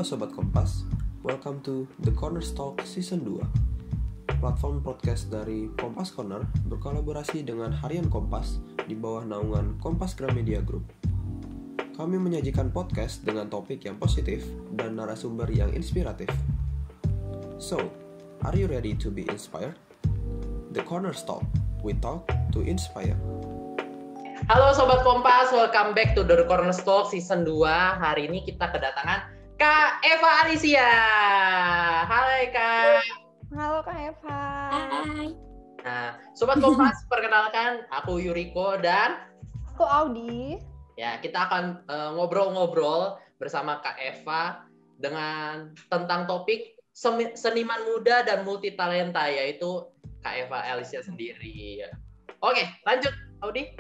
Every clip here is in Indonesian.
Halo Sobat Kompas, welcome to The Corner Talk Season 2. Platform podcast dari Kompas Corner berkolaborasi dengan Harian Kompas di bawah naungan Kompas Gramedia Group. Kami menyajikan podcast dengan topik yang positif dan narasumber yang inspiratif. So, are you ready to be inspired? The Corner Talk, we talk to inspire. Halo Sobat Kompas, welcome back to The Corner Talk Season 2. Hari ini kita kedatangan Kak Eva Alicia. Hai Kak. Halo Kak Eva. Hai. Nah, Sobat Kompas, perkenalkan aku Yuriko dan Aku Audi. ya kita akan ngobrol-ngobrol bersama Kak Eva dengan tentang topik seniman muda dan multitalenta, yaitu Kak Eva Alicia sendiri. Oke, lanjut Audi.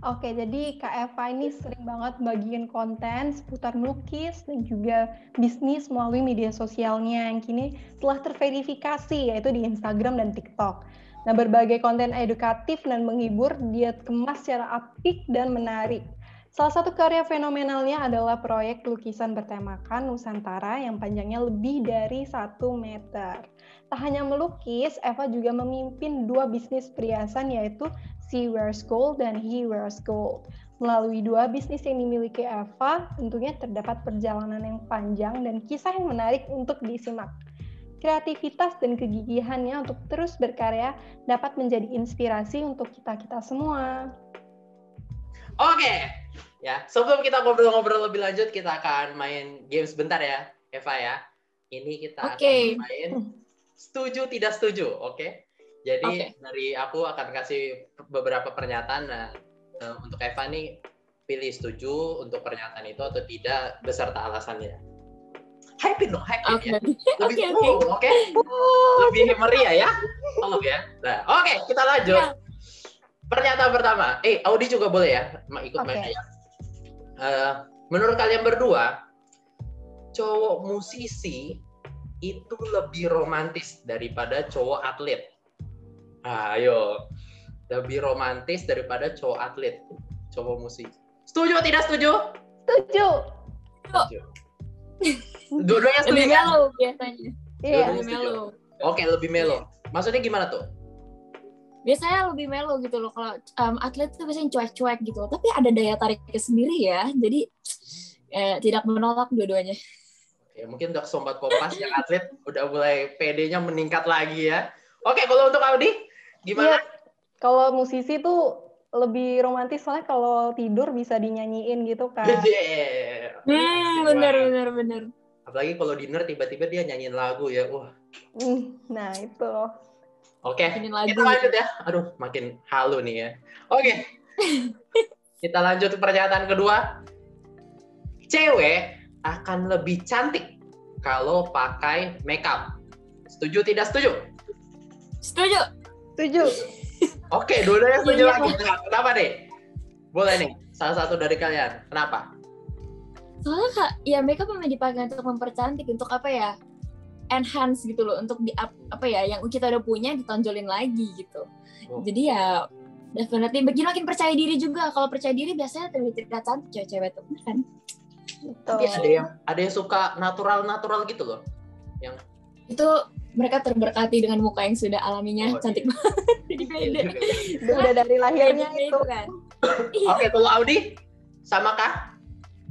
Oke, jadi Kak Eva ini sering banget bagiin konten seputar melukis dan juga bisnis melalui media sosialnya yang kini telah terverifikasi, yaitu di Instagram dan TikTok. Nah, berbagai konten edukatif dan menghibur dia kemas secara apik dan menarik. Salah satu karya fenomenalnya adalah proyek lukisan bertemakan Nusantara yang panjangnya lebih dari 1 meter. Tak hanya melukis, Eva juga memimpin 2 bisnis perhiasan, yaitu She Wears Gold dan He Wears Gold. Melalui 2 bisnis yang dimiliki Eva, tentunya terdapat perjalanan yang panjang dan kisah yang menarik untuk disimak. Kreativitas dan kegigihannya untuk terus berkarya dapat menjadi inspirasi untuk kita-kita semua. Oke. Ya, sebelum kita ngobrol-ngobrol lebih lanjut, kita akan main game sebentar ya, Eva ya. Ini kita akan main setuju tidak setuju, oke? Jadi dari aku akan kasih beberapa pernyataan. Nah, untuk Eva nih pilih setuju untuk pernyataan itu atau tidak beserta alasannya. Hype dong, hype ya. Lebih oke. Lebih meriah ya. Oke. Nah, oke, kita lanjut. Pernyataan pertama. Audi juga boleh ya ikut main ya. Menurut kalian berdua, cowok musisi itu lebih romantis daripada cowok atlet? Ayo, lebih romantis daripada cowok atlet, cowok musik. Setuju atau tidak setuju? Setuju. Dua-duanya setuju. Lebih mellow biasanya. Iya. Lebih mellow. Oke, lebih mellow. Maksudnya gimana tuh? Biasanya lebih mellow gitu loh. Kalau atlet tuh biasanya cuek-cuek gitu. Tapi ada daya tariknya sendiri ya. Jadi tidak menolak dua-duanya. Oke, mungkin untuk Sobat Kompas yang atlet udah mulai PD-nya meningkat lagi ya. Oke, kalau untuk Audi gimana? Iya, kalau musisi tuh lebih romantis, soalnya kalau tidur bisa dinyanyiin gitu kan. Bener. Apalagi kalau dinner tiba-tiba dia nyanyiin lagu ya. Wah. Nah, itu. Oke, kita lanjut ya. Aduh, makin halu nih ya. Oke. Kita lanjut ke pernyataan kedua. Cewek akan lebih cantik kalau pakai makeup. Setuju tidak setuju? Setuju. Oke, dua-duanya setuju lagi. Kenapa nih? Boleh nih, salah satu dari kalian. Kenapa? Soalnya Kak, ya makeup memang dipakai untuk mempercantik, untuk apa ya? Enhance gitu loh, untuk yang kita udah punya ditonjolin lagi gitu. Jadi ya definitely makin percaya diri juga. Kalau percaya diri biasanya terlihat cantik cewek-cewek tuh, bener kan? Tapi ada yang suka natural gitu loh. Yang itu mereka terberkati dengan muka yang sudah alaminya cantik banget. Jadi beda. Udah dari lahirnya itu kan. Oke, kalau Audi sama kah?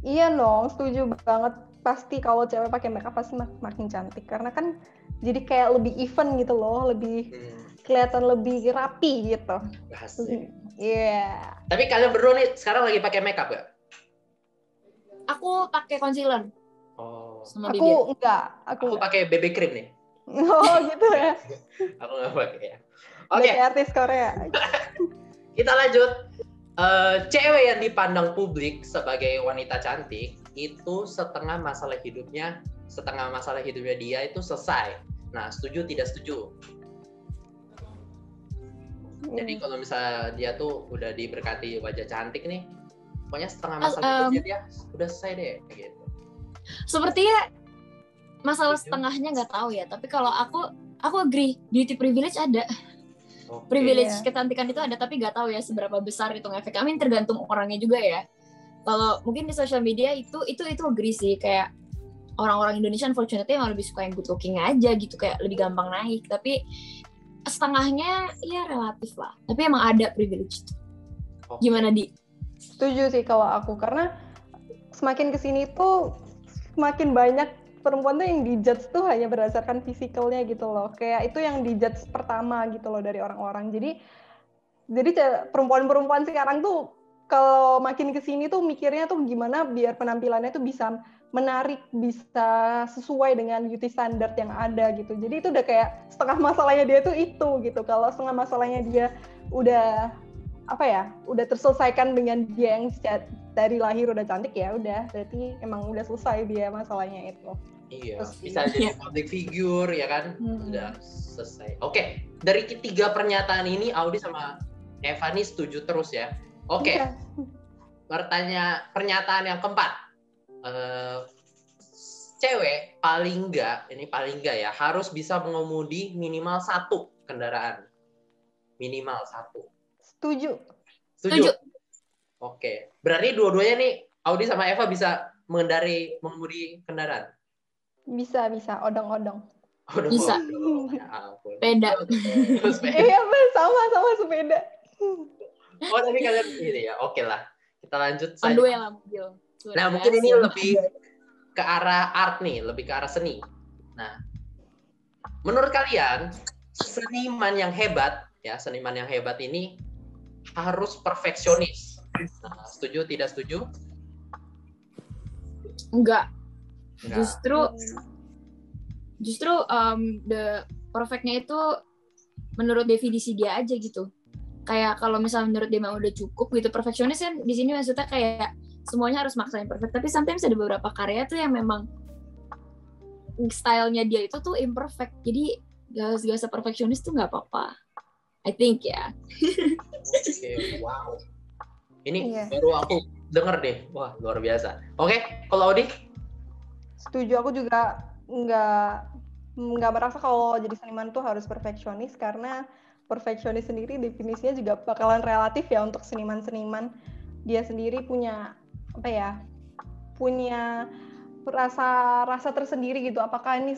Iya dong, setuju banget. Pasti kalau cewek pakai makeup pasti makin cantik, karena kan jadi kayak lebih even gitu loh, lebih kelihatan lebih rapi gitu. Iya. Tapi kalian berdua nih sekarang lagi pakai makeup gak? Aku pakai concealer. Sama bibir. Aku enggak. Aku pakai BB cream nih. Oh gitu ya. Aku nggak pakai ya. Oke. Artis Korea. Kita lanjut. Cewek yang dipandang publik sebagai wanita cantik itu setengah masalah hidupnya dia itu selesai. Nah, setuju tidak setuju? Jadi kalau misalnya dia tuh udah diberkati wajah cantik nih, pokoknya setengah masalah hidupnya dia udah selesai deh gitu. Sepertinya masalah setengahnya nggak tahu ya, tapi kalau aku agree, beauty privilege ada. Privilege kecantikan itu ada, tapi nggak tahu ya seberapa besar itu efek. Tergantung orangnya juga ya. Kalau mungkin di sosial media itu agree sih, kayak orang-orang Indonesia unfortunately emang lebih suka yang good looking aja gitu, kayak lebih gampang naik. Tapi setengahnya ya relatif lah. Tapi emang ada privilege. Gimana Di? Setuju sih kalau aku, karena semakin kesini tuh semakin banyak perempuan tuh yang dijudge tuh hanya berdasarkan fisikalnya gitu loh. Kayak itu yang dijudge pertama gitu loh dari orang-orang. Jadi perempuan-perempuan sekarang tuh kalau makin kesini tuh mikirnya tuh gimana biar penampilannya tuh bisa menarik, bisa sesuai dengan beauty standard yang ada gitu. Jadi itu udah kayak setengah masalahnya dia tuh itu gitu. Kalau setengah masalahnya dia udah udah terselesaikan dengan dia yang dari lahir udah cantik, ya udah berarti emang udah selesai dia masalahnya itu. Iya, bisa jadi public figure ya kan, udah selesai. Oke, dari 3 pernyataan ini Audi sama Eva nih setuju terus ya. Oke, pernyataan yang keempat, cewek paling enggak ya harus bisa mengemudi minimal 1 kendaraan, minimal 1. Setuju. Oke, berarti dua-duanya nih Audi sama Eva bisa mengemudi kendaraan. Bisa, odong-odong. Bisa. Ya ampun. Sepeda. Iya, sama sepeda. Oh, tapi kalian ini ya, oke lah. Kita lanjut saja. Panduel lah mobil. Nah, mungkin ini lebih ke arah art nih, lebih ke arah seni. Nah, menurut kalian seniman yang hebat ini harus perfeksionis. Nah, setuju tidak setuju? Enggak. Justru the perfectnya itu menurut definisi dia aja gitu. Kayak kalau misalnya menurut dia memang udah cukup gitu, perfeksionis kan di sini maksudnya kayak semuanya harus maksain perfect, tapi sometimes ada beberapa karya tuh yang memang stylenya dia itu tuh imperfect, jadi gak usah perfeksionis tuh nggak apa-apa, I think ya. Oke, wow. Ini baru aku denger deh, wah luar biasa. Oke, kalau Audi? Setuju, aku juga nggak merasa kalau jadi seniman tuh harus perfeksionis, karena perfeksionis sendiri definisinya juga bakalan relatif ya untuk seniman-seniman. Dia sendiri punya rasa tersendiri gitu. Apakah ini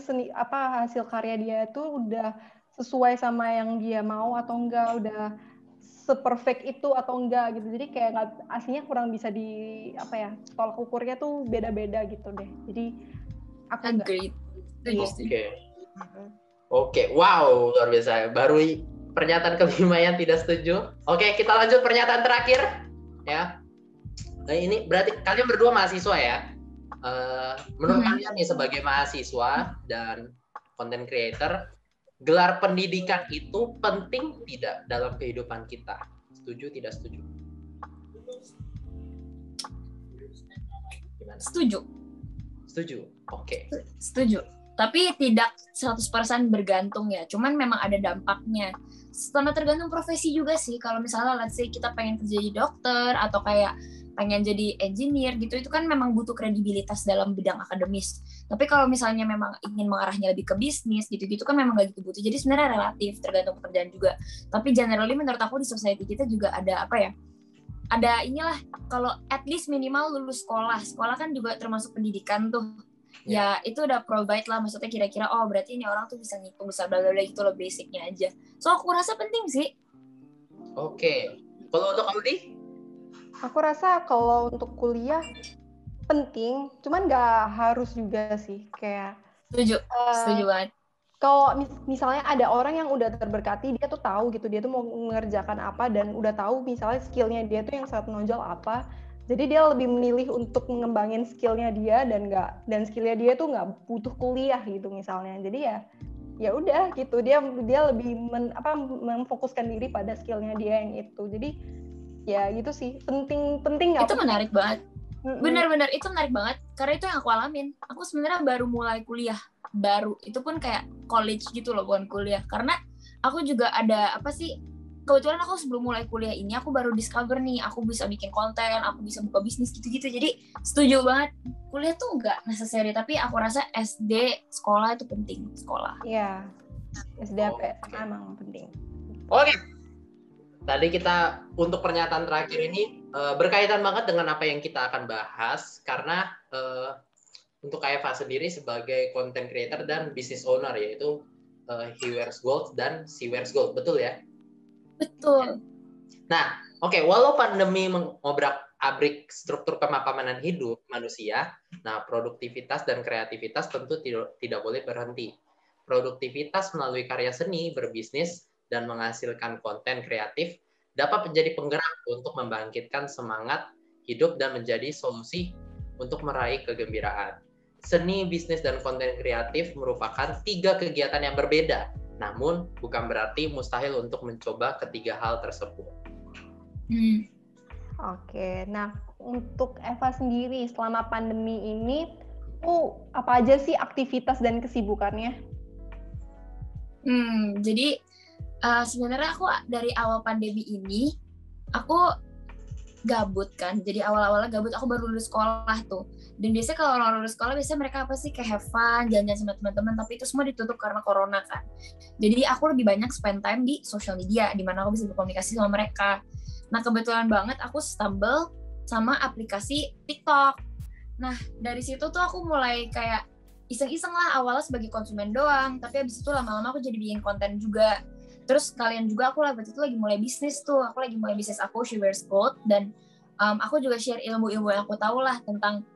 hasil karya dia itu udah sesuai sama yang dia mau atau enggak, udah seperfect itu atau enggak gitu. Jadi kayak aslinya kurang bisa tolak ukurnya tuh beda-beda gitu deh. Jadi aku agreed. Oke, wow, luar biasa. Baru pernyataan kelima yang tidak setuju. Oke, kita lanjut pernyataan terakhir ya. Nah, ini berarti kalian berdua mahasiswa ya. Menurut kalian nih sebagai mahasiswa dan content creator, gelar pendidikan itu penting tidak dalam kehidupan kita? Setuju tidak setuju? Gimana? Setuju. Oke. Setuju. Tapi tidak 100% bergantung ya. Cuman memang ada dampaknya. Sama tergantung profesi juga sih. Kalau misalnya let's say kita pengen kerja jadi dokter atau kayak pengen jadi engineer gitu, itu kan memang butuh kredibilitas dalam bidang akademis. Tapi kalau misalnya memang ingin mengarahnya lebih ke bisnis gitu-gitu kan memang gak gitu butuh. Jadi sebenarnya relatif, tergantung pekerjaan juga. Tapi generally menurut aku di society kita juga ada ada inilah, kalau at least minimal lulus sekolah. Sekolah kan juga termasuk pendidikan tuh. Ya itu udah provide lah, maksudnya kira-kira berti ini orang tuh bisa ngitung, bisa bla bla gitu loh, basicnya aja. So aku rasa penting sih. Oke. Kalau untuk Audi? Aku rasa kalau untuk kuliah penting, cuman nggak harus juga sih, kayak. Setuju banget. Kalau misalnya ada orang yang udah terberkati, dia tuh tahu gitu, dia tuh mau mengerjakan apa dan udah tahu misalnya skillnya dia tuh yang sangat menonjol apa. Jadi dia lebih memilih untuk mengembangin skillnya dia dan skillnya dia tuh nggak butuh kuliah gitu misalnya. Jadi ya udah gitu, dia lebih memfokuskan diri pada skillnya dia yang itu. Jadi ya gitu sih, penting nggak? Itu menarik banget. Benar-benar itu menarik banget karena itu yang aku alamin. Aku sebenarnya baru mulai kuliah, itu pun kayak college gitu loh, bukan kuliah. Karena aku juga ada kebetulan aku sebelum mulai kuliah ini aku baru discover nih, aku bisa bikin konten, aku bisa buka bisnis gitu-gitu. Jadi setuju banget, kuliah tuh nggak necessary, tapi aku rasa SD, sekolah itu penting, sekolah. Iya, SD emang penting. Oke. Tadi kita untuk pernyataan terakhir ini berkaitan banget dengan apa yang kita akan bahas, karena untuk Kak Eva sendiri sebagai content creator dan business owner, yaitu He Wears Gold dan She Wears Gold, betul ya? Betul. Nah, oke, walau pandemi mengobrak-abrik struktur kemapanan hidup manusia, nah produktivitas dan kreativitas tentu tidak boleh berhenti. Produktivitas melalui karya seni, berbisnis, dan menghasilkan konten kreatif dapat menjadi penggerak untuk membangkitkan semangat hidup dan menjadi solusi untuk meraih kegembiraan. Seni, bisnis, dan konten kreatif merupakan 3 kegiatan yang berbeda, namun bukan berarti mustahil untuk mencoba ketiga hal tersebut. Oke, nah untuk Eva sendiri selama pandemi ini, apa aja sih aktivitas dan kesibukannya? Jadi sebenarnya aku dari awal pandemi ini, aku gabut kan. Jadi awal-awalnya gabut, aku baru lulus sekolah tuh. Dan biasanya kalau orang lulus sekolah, biasanya mereka apa sih, kayak have fun, jalan-jalan sama teman-teman, tapi itu semua ditutup karena corona kan. Jadi aku lebih banyak spend time di social media, di mana aku bisa berkomunikasi sama mereka. Nah kebetulan banget aku stumble sama aplikasi TikTok. Nah dari situ tuh aku mulai kayak iseng-iseng lah, awalnya sebagai konsumen doang, tapi abis itu lama-lama aku jadi bikin konten juga. Terus kalian juga, aku waktu itu lagi mulai bisnis tuh, aku lagi mulai bisnis aku, She Wears Gold, dan aku juga share ilmu-ilmu yang aku tahu lah tentang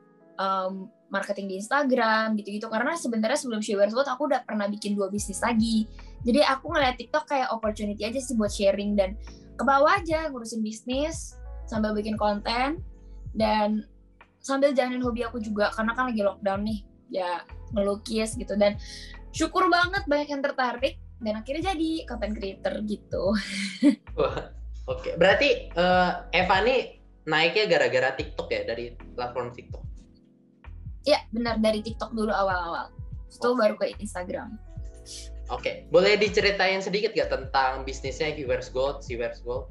marketing di Instagram gitu-gitu, karena sebenarnya sebelum She Wears Gold aku udah pernah bikin 2 bisnis lagi. Jadi aku ngeliat TikTok kayak opportunity aja sih buat sharing, dan ke bawah aja ngurusin bisnis sambil bikin konten dan sambil jalanin hobi aku juga, karena kan lagi lockdown nih ya, melukis gitu. Dan syukur banget banyak yang tertarik dan akhirnya jadi content creator gitu. Wah, oke. Berarti Eva nih naiknya gara-gara TikTok ya, dari platform TikTok? Iya, benar, dari TikTok dulu awal-awal. Itu baru ke Instagram. Oke, boleh diceritain sedikit gak tentang bisnisnya He Wears Gold, She Wears Gold?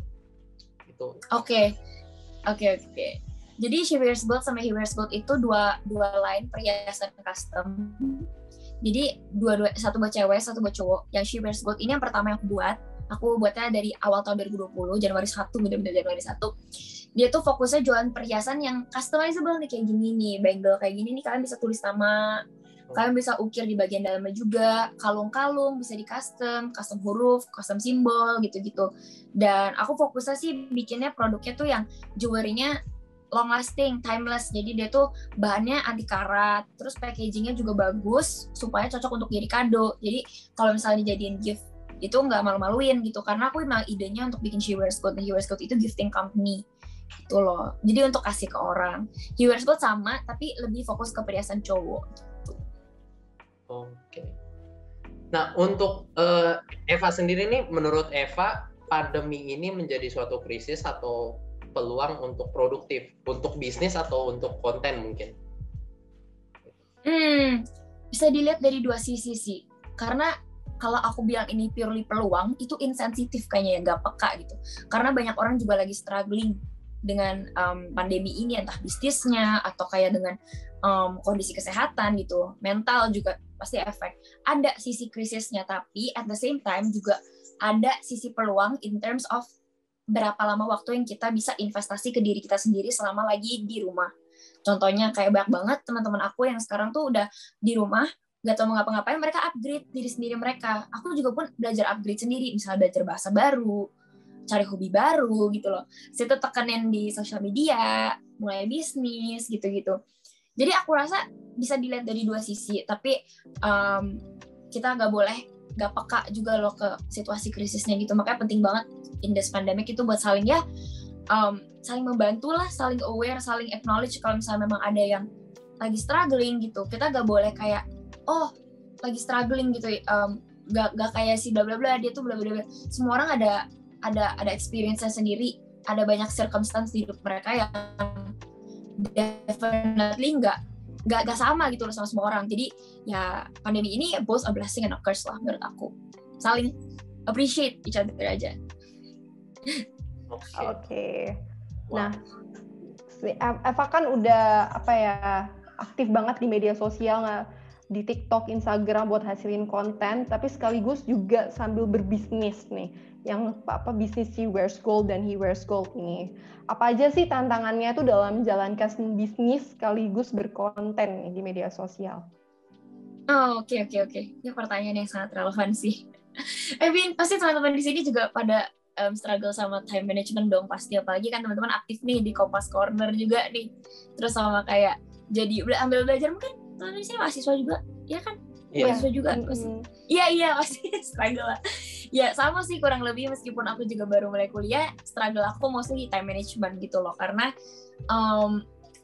Gitu. Oke. Jadi She Wears Gold sama He Wears Gold itu dua line perhiasan custom. Jadi satu buat cewek, satu buat cowok. Yang She Wears Gold ini yang pertama yang aku buatnya dari awal tahun 2020, Januari 1, bener-bener Januari 1. Dia tuh fokusnya jualan perhiasan yang customizable nih, kayak gini nih, bangle kayak gini nih, kalian bisa tulis nama, kalian bisa ukir di bagian dalamnya juga, kalung-kalung bisa di custom huruf, custom simbol gitu-gitu. Dan aku fokusnya sih bikinnya produknya tuh yang jewelry-nya long lasting, timeless. Jadi dia tuh bahannya anti karat, terus packagingnya juga bagus supaya cocok untuk jadi kado. Jadi kalau misalnya dijadiin gift itu nggak malu-maluin gitu, karena aku emang idenya untuk bikin She Wears Gold. He Wears Gold itu gifting company gitu loh, jadi untuk kasih ke orang. He Wears Gold sama, tapi lebih fokus ke perhiasan cowok gitu. Oke. Nah untuk Eva sendiri nih, menurut Eva pandemi ini menjadi suatu krisis atau peluang untuk produktif, untuk bisnis atau untuk konten mungkin? Bisa dilihat dari 2 sisi sih, karena kalau aku bilang ini purely peluang, itu insensitif kayaknya ya, nggak peka gitu. Karena banyak orang juga lagi struggling dengan pandemi ini, entah bisnisnya atau kayak dengan kondisi kesehatan gitu, mental juga pasti efek. Ada sisi krisisnya, tapi at the same time juga ada sisi peluang in terms of berapa lama waktu yang kita bisa investasi ke diri kita sendiri selama lagi di rumah. Contohnya kayak banyak banget teman-teman aku yang sekarang tuh udah di rumah, gak tau mau ngapa-ngapain, mereka upgrade diri sendiri mereka. Aku juga pun belajar upgrade sendiri, misalnya belajar bahasa baru, cari hobi baru gitu loh. Situ tekanin di sosial media, mulai bisnis gitu-gitu. Jadi aku rasa bisa dilihat dari 2 sisi, tapi kita gak peka juga loh ke situasi krisisnya gitu. Makanya penting banget in this pandemic itu buat saling saling membantu lah, saling aware, saling acknowledge kalau misalnya memang ada yang lagi struggling gitu. Kita gak boleh kayak, oh lagi struggling gitu, gak kayak si bla bla bla, dia tuh bla bla bla. Semua orang ada experience-nya sendiri, ada banyak circumstance di hidup mereka yang definitely nggak sama gitu loh sama semua orang. Jadi ya pandemi ini both a blessing and a curse lah menurut aku. Saling appreciate each other aja. Oke. Nah, Eva kan udah aktif banget di media sosial. di TikTok, Instagram buat hasilin konten, tapi sekaligus juga sambil berbisnis nih. Yang bisnis He Wears Gold dan He Wears Gold ini. Apa aja sih tantangannya itu dalam menjalankan bisnis sekaligus berkonten nih di media sosial? Oh, oke. Ini pertanyaan yang sangat relevan sih. Pasti teman-teman di sini juga pada struggle sama time management dong pasti, apalagi kan teman-teman aktif nih di Kompas Corner juga nih. Terus sama kayak jadi udah ambil belajar, mungkin teman-teman di sini mahasiswa juga, ya kan? Mahasiswa juga. Iya pasti struggle lah. Ya sama sih kurang lebih, meskipun aku juga baru mulai kuliah, struggle aku mostly time management gitu loh, karena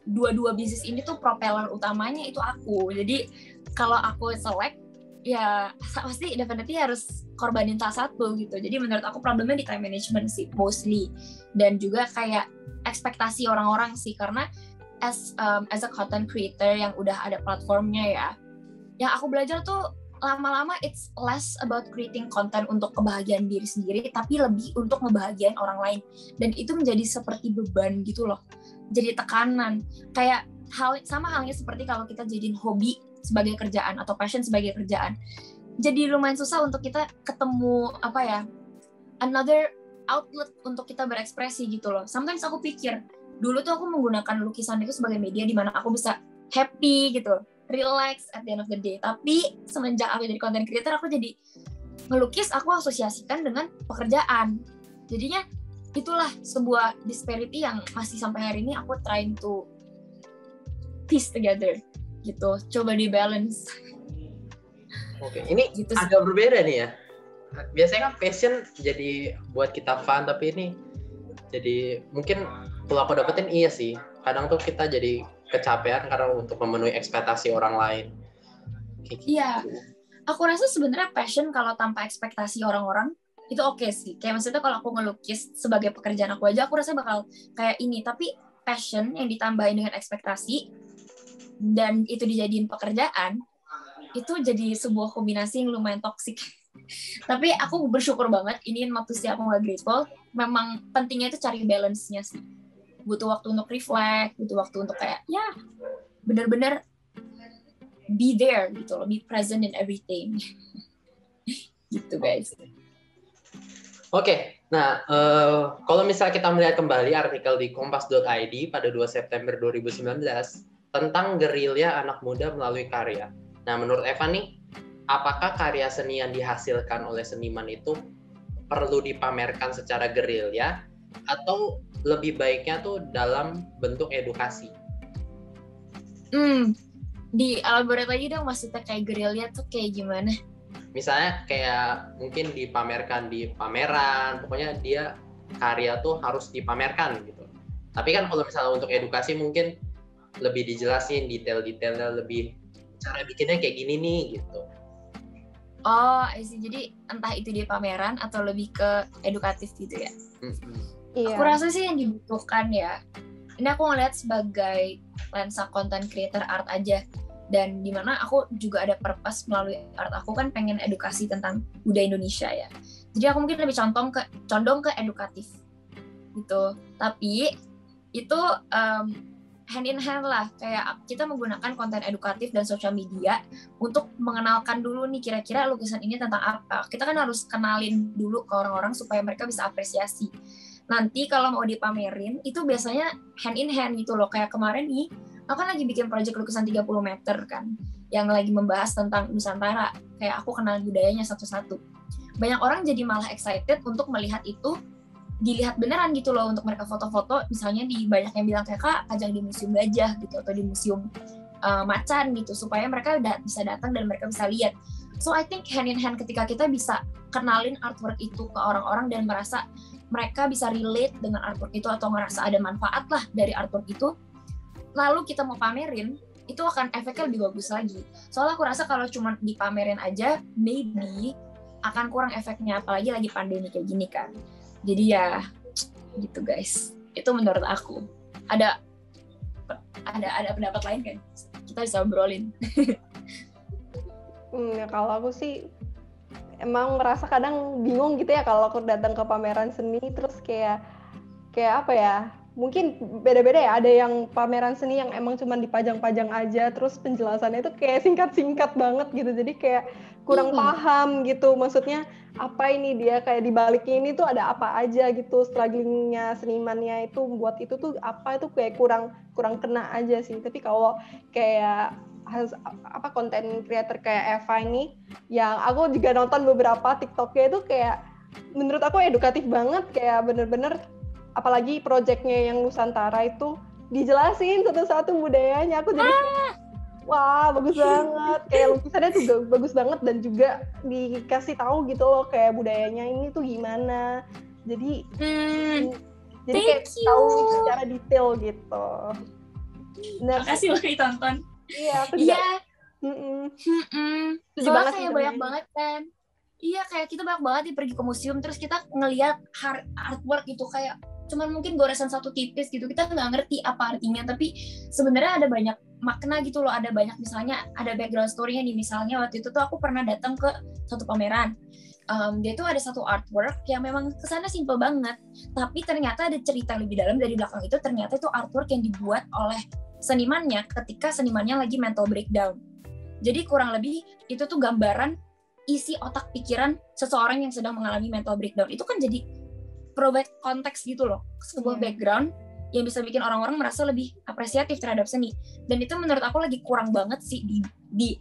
dua-dua bisnis ini tuh propeller utamanya itu aku. Jadi kalau aku select ya pasti definitely harus korbanin salah satu gitu. Jadi menurut aku problemnya di time management sih mostly, dan juga kayak ekspektasi orang-orang sih, karena as a content creator yang udah ada platformnya ya, yang aku belajar tuh lama-lama it's less about creating content untuk kebahagiaan diri sendiri, tapi lebih untuk ngebahagiain orang lain, dan itu menjadi seperti beban gitu loh, jadi tekanan. Kayak sama halnya seperti kalau kita jadiin hobi sebagai kerjaan atau passion sebagai kerjaan, jadi lumayan susah untuk kita ketemu another outlet untuk kita berekspresi gitu loh. Sometimes aku pikir dulu tuh aku menggunakan lukisan itu sebagai media di mana aku bisa happy gitu, relax at the end of the day. Tapi semenjak aku jadi content creator, aku jadi ngelukis aku asosiasikan dengan pekerjaan. Jadinya itulah sebuah disparity yang masih sampai hari ini aku trying to piece together gitu, coba di balance. Oke, ini gitu agak berbeda nih ya. Biasanya kan passion jadi buat kita fun, tapi ini jadi mungkin kalau aku dapetin iya sih, kadang tuh kita jadi kecapean karena untuk memenuhi ekspektasi orang lain. Iya, aku rasa sebenarnya passion kalau tanpa ekspektasi orang-orang itu oke sih. Kayak maksudnya kalau aku ngelukis sebagai pekerjaan aku aja, aku rasa bakal kayak ini. Tapi passion yang ditambahin dengan ekspektasi dan itu dijadiin pekerjaan, itu jadi sebuah kombinasi yang lumayan toksik. Tapi aku bersyukur banget, ini waktu sih aku nggak grateful, memang pentingnya itu cari balance-nya sih. Butuh waktu untuk reflect, butuh waktu untuk kayak ya benar-benar be there gitu loh, be present in everything. Gitu guys. Oke, nah kalau misalnya kita melihat kembali artikel di kompas.id pada 2 September 2019 tentang gerilya anak muda melalui karya. Nah, menurut Eva nih, apakah karya seni yang dihasilkan oleh seniman itu perlu dipamerkan secara gerilya atau lebih baiknya tuh dalam bentuk edukasi? Di elaborate lagi dong, maksudnya kayak gerilya tuh kayak gimana? Misalnya kayak mungkin dipamerkan di pameran, pokoknya dia karya tuh harus dipamerkan gitu. Tapi kan kalau misalnya untuk edukasi mungkin lebih dijelasin detail-detailnya, lebih cara bikinnya kayak gini nih gitu. Oh, jadi entah itu di pameran atau lebih ke edukatif gitu ya. Iya. Aku rasa sih yang dibutuhkan ya, ini aku ngeliat sebagai lensa content creator art aja, dan dimana aku juga ada purpose melalui art aku kan pengen edukasi tentang budaya Indonesia ya. Jadi aku mungkin lebih condong ke edukatif gitu. Tapi itu hand in hand lah, kayak kita menggunakan konten edukatif dan sosial media untuk mengenalkan dulu nih kira-kira lukisan ini tentang apa. Kita kan harus kenalin dulu ke orang-orang supaya mereka bisa apresiasi. Nanti kalau mau dipamerin itu biasanya hand in hand gitu loh. Kayak kemarin nih, aku kan lagi bikin project lukisan 30 meter kan, yang lagi membahas tentang Nusantara. Kayak aku kenal budayanya satu-satu. Banyak orang jadi malah excited untuk melihat itu, dilihat beneran gitu loh, untuk mereka foto-foto. Misalnya banyak yang bilang kayak Kak, ajang di Museum Gajah gitu, atau di Museum Macan gitu, supaya mereka bisa datang dan mereka bisa lihat. So I think hand in hand ketika kita bisa kenalin artwork itu ke orang-orang dan merasa mereka bisa relate dengan artwork itu atau ngerasa ada manfaat lah dari artwork itu, lalu kita mau pamerin, itu akan efeknya lebih bagus lagi. Soalnya aku rasa kalau cuma dipamerin aja, maybe akan kurang efeknya, apalagi lagi pandemi kayak gini kan. Jadi ya gitu guys, itu menurut aku. Ada pendapat lain kan? Kita bisa obrolin. Kalau aku sih emang merasa kadang bingung gitu ya kalau aku datang ke pameran seni, terus kayak apa ya, mungkin beda-beda ya. Ada yang pameran seni yang emang cuma dipajang-pajang aja, terus penjelasannya itu kayak singkat-singkat banget gitu. Jadi kayak kurang paham gitu. Maksudnya apa ini dia kayak di baliknya ini tuh ada apa aja gitu. Strugglingnya senimannya itu buat itu tuh apa itu kayak kurang kena aja sih. Tapi kalau kayak konten creator kayak Eva ini, yang aku juga nonton beberapa TikToknya itu kayak menurut aku edukatif banget, kayak bener-bener apalagi proyeknya yang Nusantara itu dijelasin satu-satu budayanya. Aku jadi wah bagus banget, kayak lukisannya tuh bagus banget dan juga dikasih tahu gitu loh kayak budayanya ini tuh gimana. Jadi kayak tahu secara detail gitu. Terima kasih loh ditonton. Iya, aku juga. Soalnya kayak banyak banget kan. Iya, kayak kita banyak banget pergi ke museum terus kita ngelihat artwork gitu, kayak cuman mungkin goresan satu tipis gitu, kita nggak ngerti apa artinya, tapi sebenarnya ada banyak makna gitu loh, ada banyak, misalnya ada background story-nya nih. Misalnya waktu itu tuh aku pernah datang ke satu pameran, dia tuh ada satu artwork yang memang kesannya simple banget, tapi ternyata ada cerita lebih dalam dari belakang itu. Ternyata itu artwork yang dibuat oleh senimannya ketika senimannya lagi mental breakdown. Jadi kurang lebih itu tuh gambaran isi otak pikiran seseorang yang sedang mengalami mental breakdown. Itu kan jadi provide konteks gitu loh, sebuah background yang bisa bikin orang-orang merasa lebih apresiatif terhadap seni. Dan itu menurut aku lagi kurang banget sih di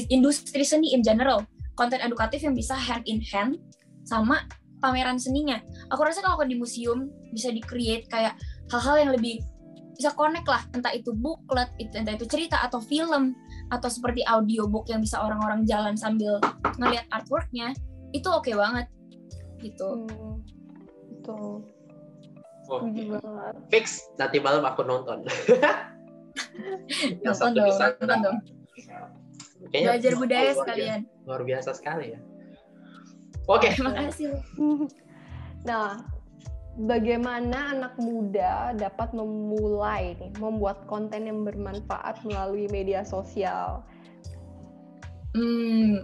industri seni in general. Konten edukatif yang bisa hand in hand sama pameran seninya. Aku rasa kalau di museum bisa di-create kayak hal-hal yang lebih bisa connect lah, entah itu booklet, entah itu cerita atau film, atau seperti audiobook yang bisa orang-orang jalan sambil ngeliat artworknya. Itu oke banget gitu. Betul. Fix, nanti malam aku nonton. Nonton dong. Belajar budaya sekalian. Luar biasa sekali ya. Oke. Terima kasih. Nah, bagaimana anak muda dapat memulai membuat konten yang bermanfaat melalui media sosial?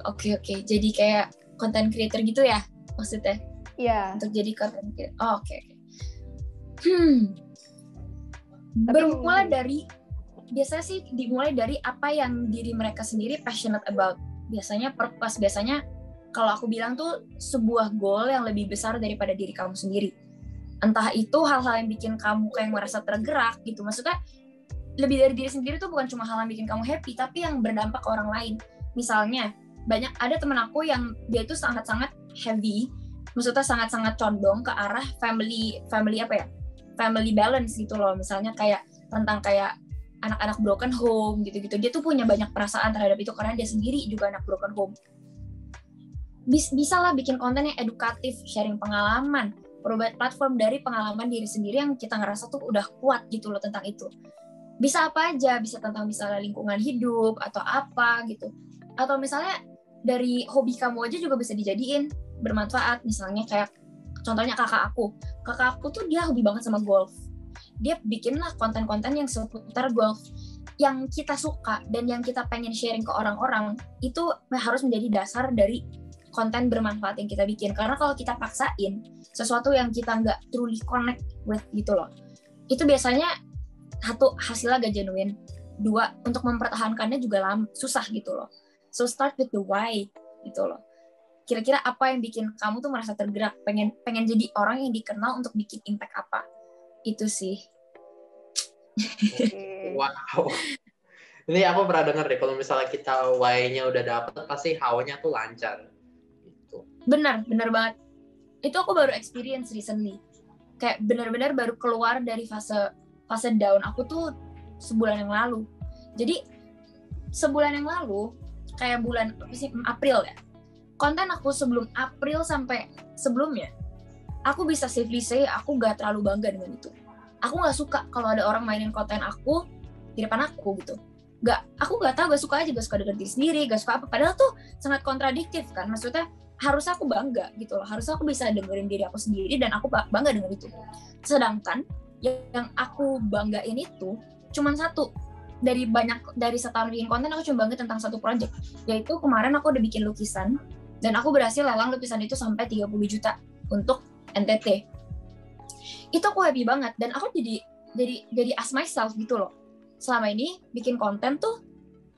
Oke. Jadi kayak content creator gitu ya maksudnya? Iya. Untuk jadi content creator. Oke. Bermula dari, biasanya sih dimulai dari apa yang diri mereka sendiri passionate about. Biasanya purpose, biasanya kalau aku bilang tuh sebuah goal yang lebih besar daripada diri kamu sendiri. Entah itu hal-hal yang bikin kamu kayak merasa tergerak gitu. Maksudnya lebih dari diri sendiri tuh bukan cuma hal yang bikin kamu happy, tapi yang berdampak ke orang lain. Misalnya, ada temen aku yang dia itu sangat-sangat heavy, maksudnya sangat-sangat condong ke arah family balance gitu loh. Misalnya kayak tentang kayak anak-anak broken home gitu-gitu. Dia tuh punya banyak perasaan terhadap itu karena dia sendiri juga anak broken home. Bisa lah bikin konten yang edukatif, sharing pengalaman, provide platform dari pengalaman diri sendiri yang kita ngerasa tuh udah kuat gitu loh tentang itu. Bisa apa aja, bisa tentang misalnya lingkungan hidup atau apa gitu. Atau misalnya dari hobi kamu aja juga bisa dijadiin bermanfaat. Misalnya kayak contohnya kakak aku tuh dia hobi banget sama golf. Dia bikinlah konten-konten yang seputar golf yang kita suka dan yang kita pengen sharing ke orang-orang. Itu harus menjadi dasar dari konten bermanfaat yang kita bikin. Karena kalau kita paksain sesuatu yang kita nggak truly connect with gitu loh, itu biasanya satu, hasilnya gak genuine. Dua, untuk mempertahankannya juga susah gitu loh. So start with the why gitu loh. Kira-kira apa yang bikin kamu tuh merasa tergerak, pengen jadi orang yang dikenal untuk bikin impact apa? Itu sih. Wow. Ini aku pernah dengar deh, kalau misalnya kita why-nya udah dapet, pasti how-nya tuh lancar. Gitu. Benar banget. Itu aku baru experience recently. Kayak benar-benar baru keluar dari fase down aku tuh sebulan yang lalu. Jadi sebulan yang lalu, kayak bulan April ya, konten aku sebelum April sampai sebelumnya, aku bisa safely say aku gak terlalu bangga dengan itu. Aku gak suka kalau ada orang mainin konten aku di depan aku gitu. Aku gak tahu, gak suka aja, gak suka dengan diri sendiri, gak suka apa. Padahal tuh sangat kontradiktif kan. Maksudnya harus aku bangga gitu loh. Harus aku bisa dengerin diri aku sendiri dan aku bangga dengan itu. Sedangkan yang aku banggain itu cuma satu. Dari setahun bikin konten, aku cuma bangga tentang satu project. Yaitu kemarin aku udah bikin lukisan dan aku berhasil lelang lukisan itu sampai 30 juta untuk NTT. itu aku happy banget, dan aku jadi ask myself gitu loh, selama ini bikin konten tuh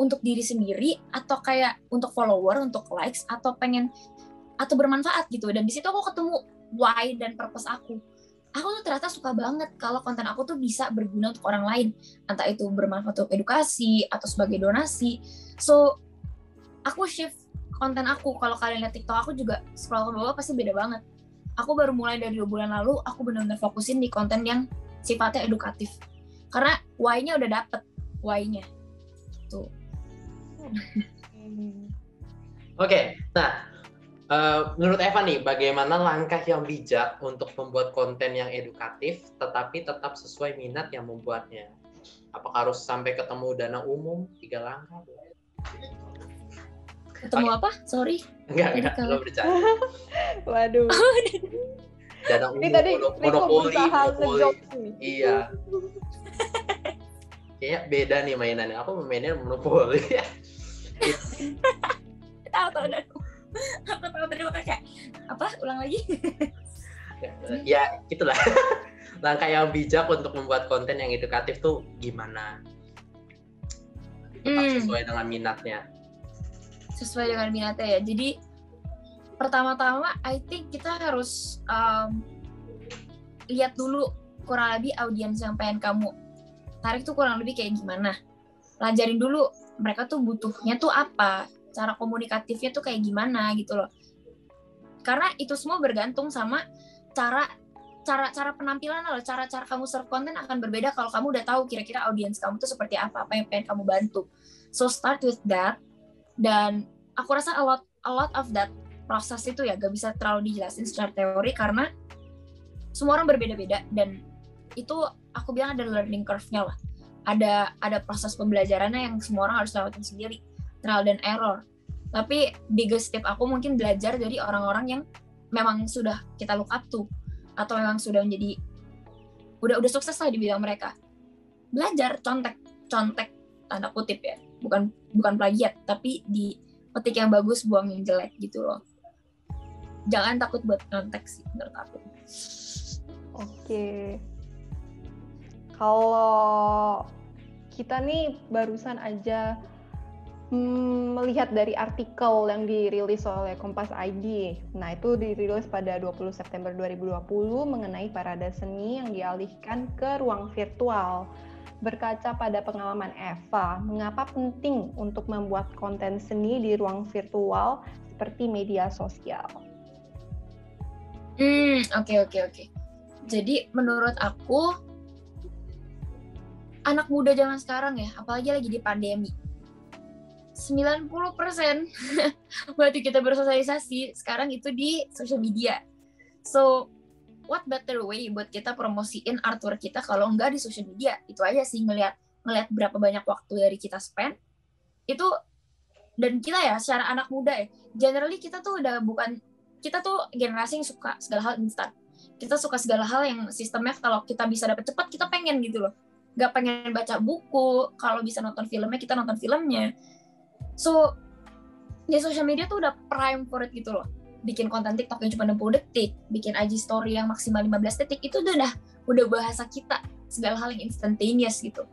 untuk diri sendiri atau kayak untuk follower, untuk likes, atau bermanfaat gitu. Dan di situ aku ketemu why dan purpose aku tuh ternyata suka banget kalau konten aku tuh bisa berguna untuk orang lain, entah itu bermanfaat untuk edukasi atau sebagai donasi. So aku shift konten aku. Kalau kalian lihat TikTok aku juga scroll ke bawah pasti beda banget. Aku baru mulai dari 2 bulan lalu, aku benar-benar fokusin di konten yang sifatnya edukatif, karena why-nya udah dapet why-nya tuh. Oke, nah menurut Eva nih, bagaimana langkah yang bijak untuk membuat konten yang edukatif tetapi tetap sesuai minat yang membuatnya? Apakah harus sampai ketemu dana umum 3 langkah? Ketemu apa? Sorry. Enggak bercanda. Waduh. Dana umum, ini tadi monopoli. Iya. Kayaknya beda nih mainannya. Aku mainnya monopoli. Tahu dah. Aku tahu tadi makanya kayak apa? Ulang lagi. Ya, itulah. Langkah yang bijak untuk membuat konten yang edukatif tuh gimana? Tetap sesuai dengan minatnya. Sesuai dengan minatnya ya. Jadi pertama-tama I think kita harus lihat dulu kurang lebih audiens yang pengen kamu tarik tuh kurang lebih kayak gimana. Pelajarin dulu mereka tuh butuhnya tuh apa, cara komunikatifnya tuh kayak gimana gitu loh. Karena itu semua bergantung sama cara penampilan lo, cara kamu serve konten akan berbeda kalau kamu udah tahu kira-kira audiens kamu tuh seperti apa yang pengen kamu bantu. So start with that. Dan aku rasa a lot of that proses itu ya gak bisa terlalu dijelasin secara teori karena semua orang berbeda-beda, dan itu aku bilang ada learning curve-nya lah. Ada proses pembelajarannya yang semua orang harus lewatin sendiri, trial dan error. Tapi biggest tip aku mungkin belajar dari orang-orang yang memang sudah kita look up to, atau memang sudah menjadi udah sukses lah di bidang mereka. Belajar contek tanda kutip ya, bukan plagiat, tapi di petik yang bagus buang yang jelek gitu loh. Jangan takut buat contek sih menurut aku. Oke. Kalau kita nih barusan aja melihat dari artikel yang dirilis oleh Kompas ID. Nah, itu dirilis pada 20 September 2020 mengenai parade seni yang dialihkan ke ruang virtual. Berkaca pada pengalaman Eva, mengapa penting untuk membuat konten seni di ruang virtual seperti media sosial? Oke. Jadi menurut aku, anak muda zaman sekarang ya, apalagi lagi di pandemi, 90% waktu kita bersosialisasi sekarang itu di social media. So, what better way buat kita promosiin artwork kita kalau enggak di social media? Itu aja sih, ngelihat berapa banyak waktu dari kita spend. Itu, dan kita ya, secara anak muda ya, generally kita tuh generasi yang suka segala hal instan. Kita suka segala hal yang sistemnya kalau kita bisa dapat cepat, kita pengen gitu loh. Gak pengen baca buku, kalau bisa nonton filmnya, kita nonton filmnya. So, di social media tuh udah prime for it gitu loh. Bikin konten TikTok yang cuma 60 detik, bikin IG story yang maksimal 15 detik, itu udah bahasa kita, segala hal yang instantaneous gitu.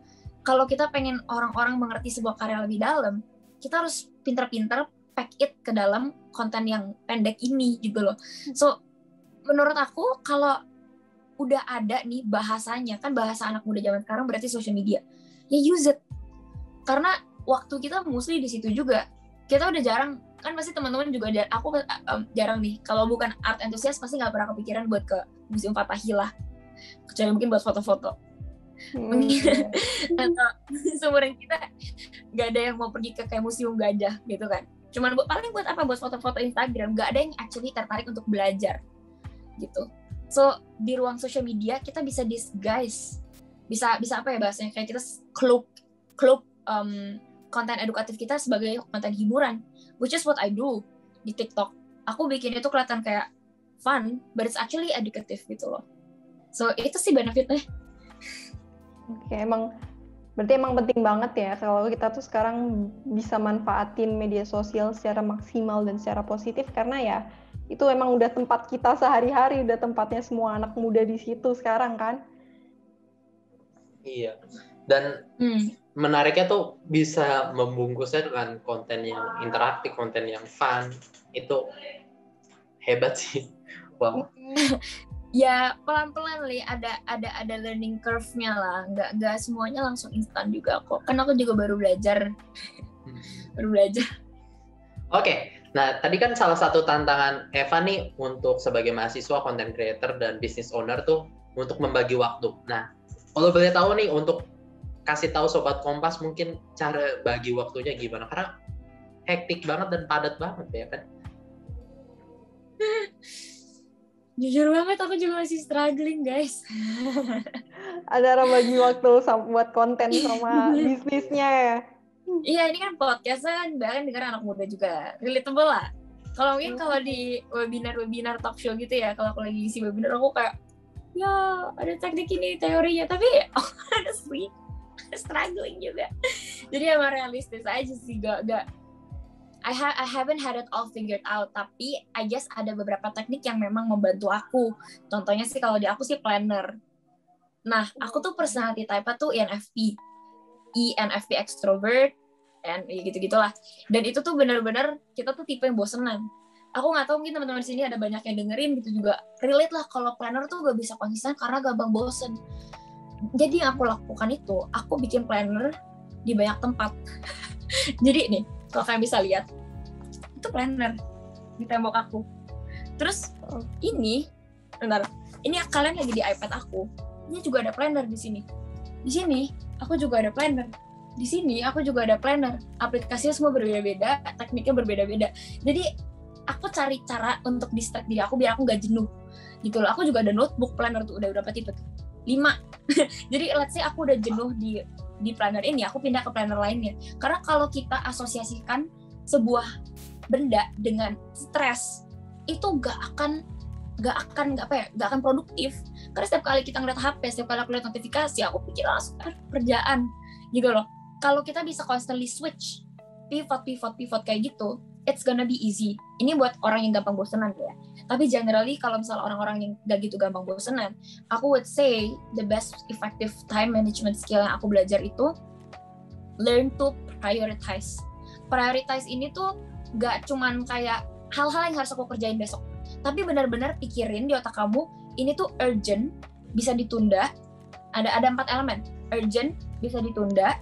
Kalau kita pengen orang-orang mengerti sebuah karya lebih dalam, kita harus pinter-pinter pack it ke dalam konten yang pendek ini gitu loh. So, menurut aku kalau udah ada nih bahasanya, kan bahasa anak muda zaman sekarang berarti social media, ya use it. Karena waktu kita mostly di situ juga. Kita udah jarang, kan pasti teman-teman juga aku jarang nih, kalau bukan art enthusiast pasti nggak pernah kepikiran buat ke Museum Fathahillah, kecuali mungkin buat foto-foto. Mungkin atau seumuran kita nggak ada yang mau pergi ke kayak museum gajah gitu kan. Cuman paling buat apa? Buat foto-foto Instagram. Nggak ada yang actually tertarik untuk belajar gitu. So di ruang social media kita bisa disguise, bisa apa ya bahasanya, kayak kita cloak konten edukatif kita sebagai konten hiburan, which is what I do di TikTok. Aku bikin itu kelihatan kayak fun, but it's actually educative gitu loh. So itu sih benefitnya. Oke, berarti emang penting banget ya kalau kita tuh sekarang bisa manfaatin media sosial secara maksimal dan secara positif, karena ya itu emang udah tempat kita sehari-hari, udah tempatnya semua anak muda di situ sekarang kan. Iya. Dan menariknya tuh bisa membungkusnya dengan konten yang interaktif, konten yang fun. Itu hebat sih. Wow. Ya pelan-pelan Li, ada learning curve-nya lah. Nggak semuanya langsung instan juga kok. Kan aku juga baru belajar. Oke. Nah, tadi kan salah satu tantangan Eva nih untuk sebagai mahasiswa, content creator, dan business owner tuh untuk membagi waktu. Nah, kalau boleh tahu nih untuk kasih tahu Sobat Kompas mungkin cara bagi waktunya gimana? Karena hektik banget dan padat banget ya kan? Jujur banget aku juga masih struggling guys. Ada orang bagi waktu buat konten sama bisnisnya ya. Iya, ini kan podcast kan bahkan dengar anak muda juga. Relatable lah. Kalau mungkin kalau di webinar talk show gitu ya, kalau aku lagi isi webinar aku kayak ya ada teknik ini teorinya, tapi honestly struggling juga. Jadi emang realistis aja sih, gak I haven't had it all figured out, tapi I guess ada beberapa teknik yang memang membantu aku. Contohnya sih kalau di aku sih planner. Nah, aku tuh personality type-nya tuh ENFP extrovert, and gitu-gitulah. Dan itu tuh benar-benar kita tuh tipe yang bosenan. Aku nggak tahu mungkin teman-teman di sini ada banyak yang dengerin gitu juga relate lah kalau planner tuh gak bisa konsisten karena gampang bosen. Jadi yang aku lakukan itu, aku bikin planner di banyak tempat. Jadi nih, kalau kalian bisa lihat, itu planner di tembok aku. Terus ini kalian lagi di iPad aku. Ini juga ada planner di sini. Di sini aku juga ada planner. Di sini aku juga ada planner. Aplikasinya semua berbeda-beda, tekniknya berbeda-beda. Jadi aku cari cara untuk distract diri aku biar aku nggak jenuh. Gitu loh. Aku juga ada notebook planner tuh, udah berapa tipe tuh? 5. Jadi let's say aku udah jenuh di planner ini, aku pindah ke planner lainnya. Karena kalau kita asosiasikan sebuah benda dengan stres, itu gak akan produktif. Karena setiap kali kita ngeliat HP, setiap kali aku lihat notifikasi, aku pikir langsung kerjaan gitu loh. Kalau kita bisa constantly switch, pivot kayak gitu, it's gonna be easy. Ini buat orang yang gampang bosenan ya. Tapi generally kalau misalnya orang-orang yang gak gitu gampang bosenan, aku would say the best effective time management skill yang aku belajar itu learn to prioritize. Prioritize ini tuh gak cuman kayak hal-hal yang harus aku kerjain besok, tapi benar-benar pikirin di otak kamu, ini tuh urgent, bisa ditunda. Ada 4 elemen. Urgent, bisa ditunda.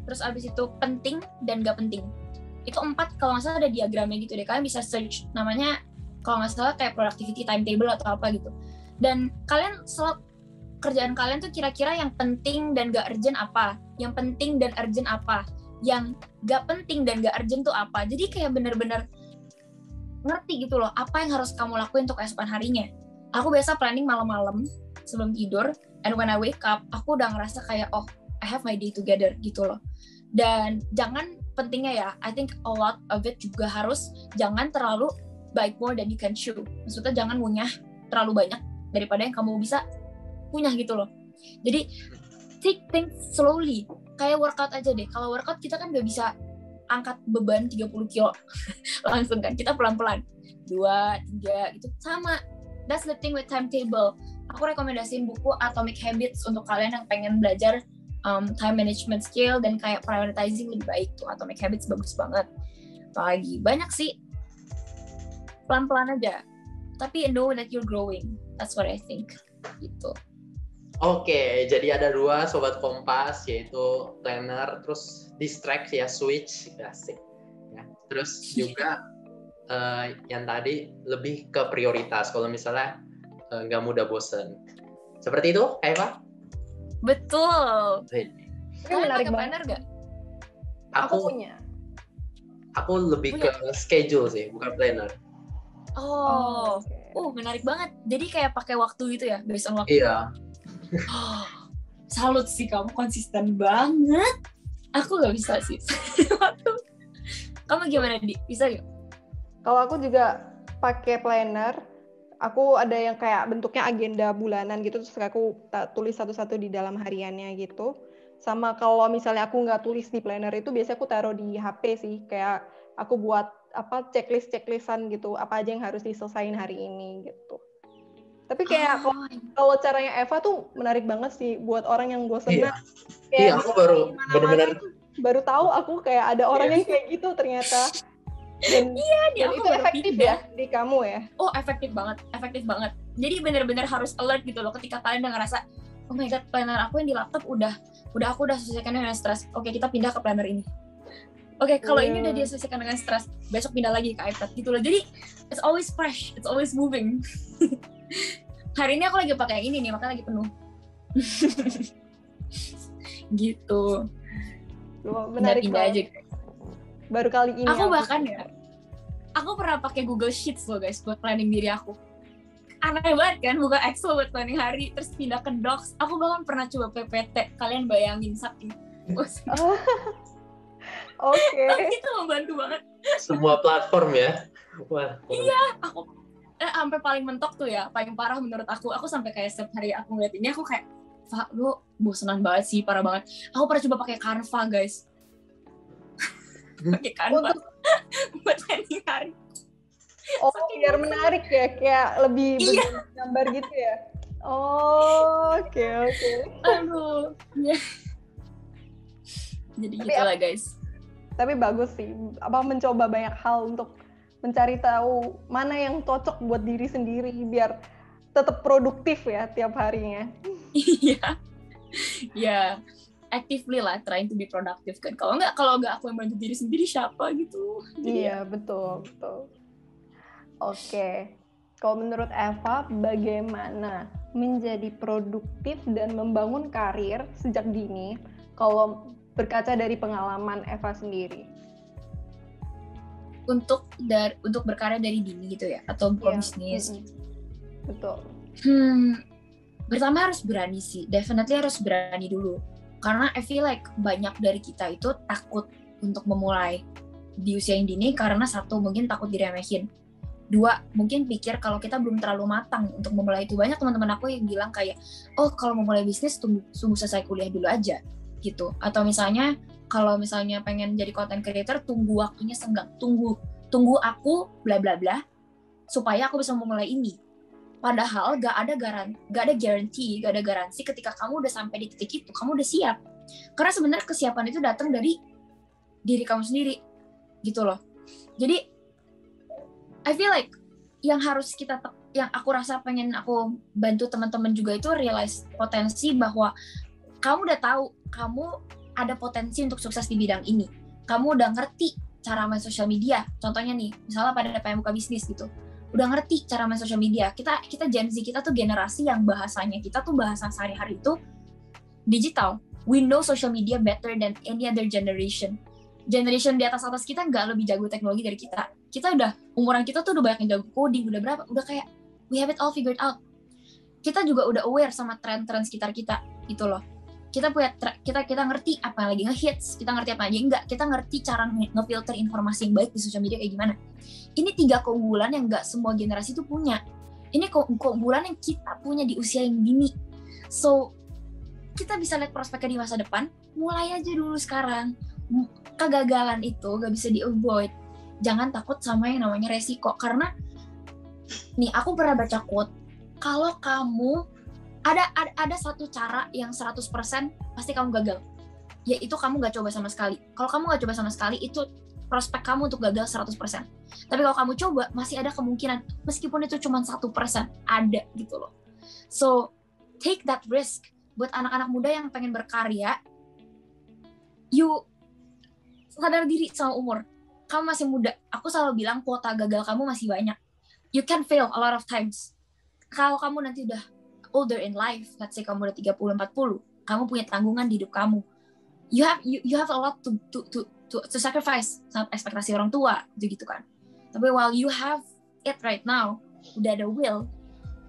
Terus abis itu penting dan gak penting. Itu 4 kalau nggak salah ada diagramnya gitu deh. Kalian bisa search namanya kalau nggak salah kayak productivity timetable atau apa gitu. Dan kalian slot kerjaan kalian tuh kira-kira yang penting dan gak urgent apa, yang penting dan urgent apa, yang gak penting dan gak urgent tuh apa. Jadi kayak bener-bener ngerti gitu loh apa yang harus kamu lakuin untuk keesokan harinya. Aku biasa planning malam-malam sebelum tidur, and when I wake up aku udah ngerasa kayak I have my day together gitu loh. Dan jangan, pentingnya ya, I think a lot of it juga harus jangan terlalu bite more than you can chew. Maksudnya jangan ngunyah terlalu banyak daripada yang kamu bisa punya gitu loh. Jadi take things slowly. Kayak workout aja deh. Kalau workout kita kan gak bisa angkat beban 30 kilo langsung kan. Kita pelan-pelan. 2, 3 gitu. Sama. That's the thing with timetable. Aku rekomendasiin buku Atomic Habits untuk kalian yang pengen belajar time management skill dan kayak prioritizing lebih baik tuh. Atomic Habits bagus banget. Apalagi banyak sih. Pelan-pelan aja. Tapi know that you're growing. That's what I think. Gitu. Oke, jadi ada 2 Sobat Kompas, yaitu planner, terus distract ya, switch, asik. Ya. Terus juga yang tadi lebih ke prioritas, kalau misalnya nggak mudah bosen. Seperti itu, Eva? Betul. Kalian pakai planner nggak? Aku punya. Aku lebih ke schedule sih, bukan planner. Menarik banget. Jadi kayak pakai waktu gitu ya, based on waktu. Iya. Salut sih, kamu konsisten banget. Aku nggak bisa sih. Kamu gimana, Di? Bisa nggak? Kalau aku juga pakai planner. Aku ada yang kayak bentuknya agenda bulanan gitu, terus aku tulis satu-satu di dalam hariannya gitu. Sama kalau misalnya aku nggak tulis di planner itu, biasanya aku taruh di HP sih. Kayak aku buat checklist-checklistan gitu, apa aja yang harus diselesain hari ini gitu. Tapi kayak kalau caranya Eva tuh menarik banget sih buat orang yang bosenan. Iya, aku benar-benar baru tahu aku kayak ada orang yang kayak gitu ternyata. Dan dan itu efektif ya di kamu ya? Oh, efektif banget. Jadi benar-benar harus alert gitu loh ketika kalian udah ngerasa, oh my god, planner aku yang di laptop udah aku selesaikan dengan stres. Oke, kita pindah ke planner ini. Oke, kalau ini udah dia selesaikan dengan stres, besok pindah lagi ke iPad gitu loh. Jadi it's always fresh, it's always moving. Hari ini aku lagi pakai yang ini nih, makanya lagi penuh. Gitu. Menarik pindah aja. Baru kali ini. Aku bahkan aku pernah pakai Google Sheets loh guys buat planning diri aku. Aneh banget kan, buka Excel buat planning hari, terus pindah ke Docs. Aku bahkan pernah coba PPT. Kalian bayangin saking. Oke. Itu membantu banget. Semua platform ya. Wah. Iya, aku sampai paling mentok tuh ya, paling parah menurut aku sampai kayak setiap hari aku ngeliat ini aku kayak, Pak, lu bosenan banget sih, parah banget. Aku pernah coba pakai Canva guys. Pakai Canva buat planning hari. Oh, biar menarik ya, kayak lebih gambar gitu ya. Oh, oke. Aduh, ya. Jadi gitulah guys. Tapi bagus sih, mencoba banyak hal untuk mencari tahu mana yang cocok buat diri sendiri biar tetap produktif ya tiap harinya. Iya. Ya, actively lah trying to be productive kan. Kalau nggak aku yang bantu diri sendiri siapa gitu. Iya, betul. Oke. Kalau menurut Eva, bagaimana menjadi produktif dan membangun karir sejak dini kalau berkaca dari pengalaman Eva sendiri? Untuk berkarya dari dini gitu ya, atau bisnis. Betul. Pertama harus berani sih, definitely harus berani dulu. Karena I feel like banyak dari kita itu takut untuk memulai di usia yang dini karena satu, mungkin takut diremehin. Dua, mungkin pikir kalau kita belum terlalu matang untuk memulai itu. Banyak teman-teman aku yang bilang kayak, oh kalau memulai bisnis tunggu selesai kuliah dulu aja gitu. Atau misalnya kalau misalnya pengen jadi content creator, tunggu waktunya senggang, tunggu aku bla bla bla supaya aku bisa memulai ini. Padahal gak ada garansi ketika kamu udah sampai di titik itu, kamu udah siap. Karena sebenarnya kesiapan itu datang dari diri kamu sendiri, gitu loh. Jadi I feel like yang aku rasa pengen aku bantu teman-teman juga itu realize potensi bahwa kamu udah tahu kamu ada potensi untuk sukses di bidang ini. Kamu udah ngerti cara main sosial media. Contohnya nih, misalnya pada pengen buka bisnis gitu. Udah ngerti cara main sosial media. Kita Gen Z, kita tuh generasi yang bahasanya kita tuh bahasa sehari-hari itu digital. We know social media better than any other generation. Generation di atas kita nggak lebih jago teknologi dari kita. Kita umuran kita tuh udah banyak yang jago coding, udah kayak we have it all figured out. Kita juga udah aware sama tren-tren sekitar kita gitu loh. Kita ngerti apa yang lagi ngehits, kita ngerti apa aja enggak, kita ngerti cara ngefilter informasi yang baik di sosial media kayak gimana. Ini 3 keunggulan yang nggak semua generasi itu punya. Ini keunggulan yang kita punya di usia yang dini. So, kita bisa lihat prospeknya di masa depan, mulai aja dulu sekarang. Kegagalan itu nggak bisa di-avoid. Jangan takut sama yang namanya resiko. Karena, nih aku pernah baca quote, kalau kamu ada satu cara yang 100% pasti kamu gagal, yaitu kamu gak coba sama sekali. Kalau kamu gak coba sama sekali, itu prospek kamu untuk gagal 100%. Tapi kalau kamu coba, masih ada kemungkinan, meskipun itu cuma 1%, ada gitu loh. So, take that risk. Buat anak-anak muda yang pengen berkarya, you sadar diri sama umur. Kamu masih muda. Aku selalu bilang kuota gagal kamu masih banyak. You can fail a lot of times. Kalau kamu nanti udah older in life, let's say kamu udah 30-40, kamu punya tanggungan di hidup kamu. You have a lot to sacrifice sama ekspektasi orang tua, gitu kan. Tapi while you have it right now, udah ada will,